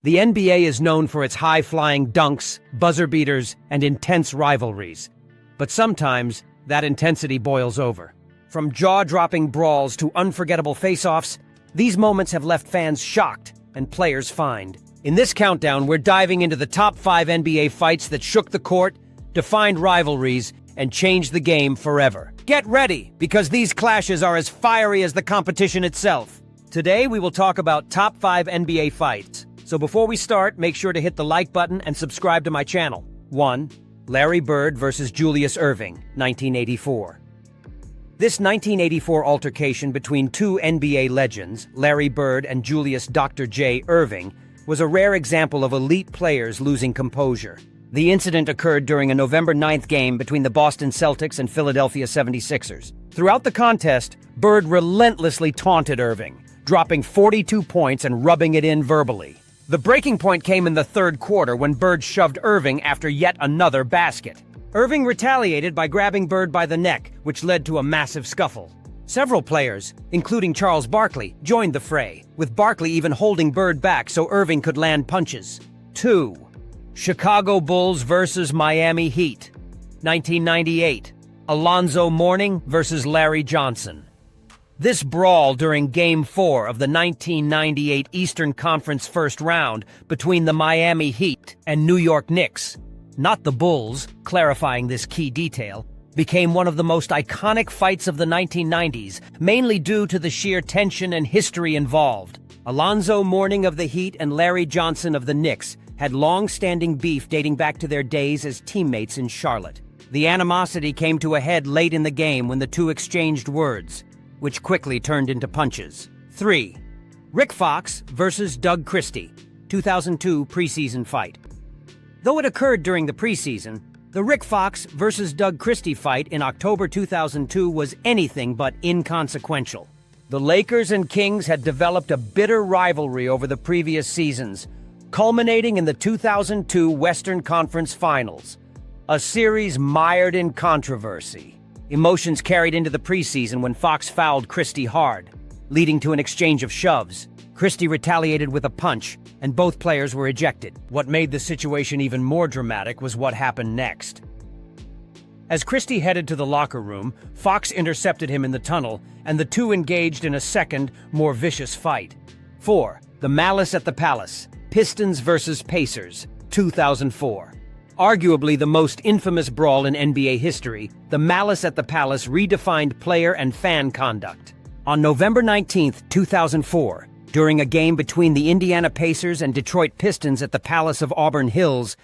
The NBA is known for its high-flying dunks, buzzer beaters, and intense rivalries. But sometimes, that intensity boils over. From jaw-dropping brawls to unforgettable face-offs, these moments have left fans shocked and players fined. In this countdown, we're diving into the top 5 NBA fights that shook the court, defined rivalries, and changed the game forever. Get ready, because these clashes are as fiery as the competition itself. Today, we will talk about top 5 NBA fights. So before we start, make sure to hit the like button and subscribe to my channel. 1. Larry Bird versus Julius Erving, 1984. This 1984 altercation between two NBA legends, Larry Bird and Julius Dr. J. Erving, was a rare example of elite players losing composure. The incident occurred during a November 9th game between the Boston Celtics and Philadelphia 76ers. Throughout the contest, Bird relentlessly taunted Erving, dropping 42 points and rubbing it in verbally. The breaking point came in the third quarter when Bird shoved Erving after yet another basket. Erving retaliated by grabbing Bird by the neck, which led to a massive scuffle. Several players, including Charles Barkley, joined the fray, with Barkley even holding Bird back so Erving could land punches. 2. Chicago Bulls versus Miami Heat, 1998. Alonzo Mourning versus Larry Johnson. This brawl during Game 4 of the 1998 Eastern Conference first round between the Miami Heat and New York Knicks, not the Bulls, clarifying this key detail, became one of the most iconic fights of the 1990s, mainly due to the sheer tension and history involved. Alonzo Mourning of the Heat and Larry Johnson of the Knicks had long-standing beef dating back to their days as teammates in Charlotte. The animosity came to a head late in the game when the two exchanged words, which quickly turned into punches. 3. Rick Fox versus Doug Christie, 2002 preseason fight. Though it occurred during the preseason, the Rick Fox versus Doug Christie fight in October 2002 was anything but inconsequential. The Lakers and Kings had developed a bitter rivalry over the previous seasons, culminating in the 2002 Western Conference Finals, a series mired in controversy. Emotions carried into the preseason when Fox fouled Christie hard, leading to an exchange of shoves. Christie retaliated with a punch, and both players were ejected. What made the situation even more dramatic was what happened next. As Christie headed to the locker room, Fox intercepted him in the tunnel, and the two engaged in a second, more vicious fight. 4. The Malice at the Palace, Pistons versus Pacers, 2004. Arguably the most infamous brawl in NBA history, the Malice at the Palace redefined player and fan conduct. On November 19, 2004, during a game between the Indiana Pacers and Detroit Pistons at the Palace of Auburn Hills,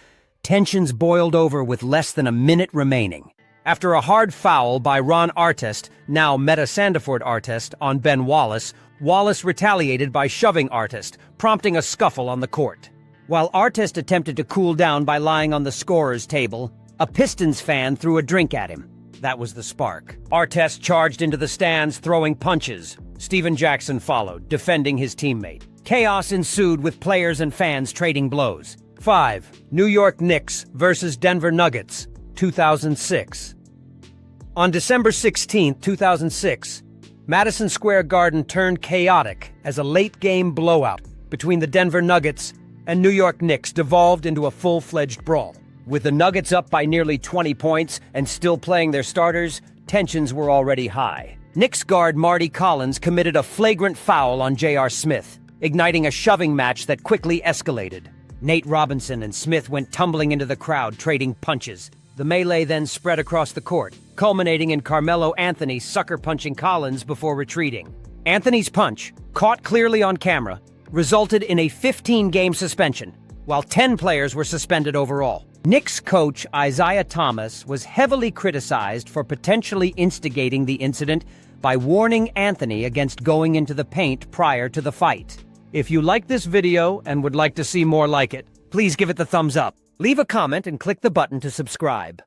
tensions boiled over with less than a minute remaining. After a hard foul by Ron Artest, now Meta Sandiford Artest, on Ben Wallace, Wallace retaliated by shoving Artest, prompting a scuffle on the court. While Artest attempted to cool down by lying on the scorer's table, a Pistons fan threw a drink at him. That was the spark. Artest charged into the stands, throwing punches. Stephen Jackson followed, defending his teammate. Chaos ensued with players and fans trading blows. 5. New York Knicks versus Denver Nuggets, 2006. On December 16, 2006, Madison Square Garden turned chaotic as a late-game blowout between the Denver Nuggets and New York Knicks devolved into a full-fledged brawl. With the Nuggets up by nearly 20 points and still playing their starters, tensions were already high. Knicks guard Marty Collins committed a flagrant foul on J.R. Smith, igniting a shoving match that quickly escalated. Nate Robinson and Smith went tumbling into the crowd, trading punches. The melee then spread across the court, culminating in Carmelo Anthony sucker-punching Collins before retreating. Anthony's punch, caught clearly on camera, resulted in a 15-game suspension, while 10 players were suspended overall. Knicks coach Isaiah Thomas was heavily criticized for potentially instigating the incident by warning Anthony against going into the paint prior to the fight. If you like this video and would like to see more like it, please give it the thumbs up. Leave a comment and click the button to subscribe.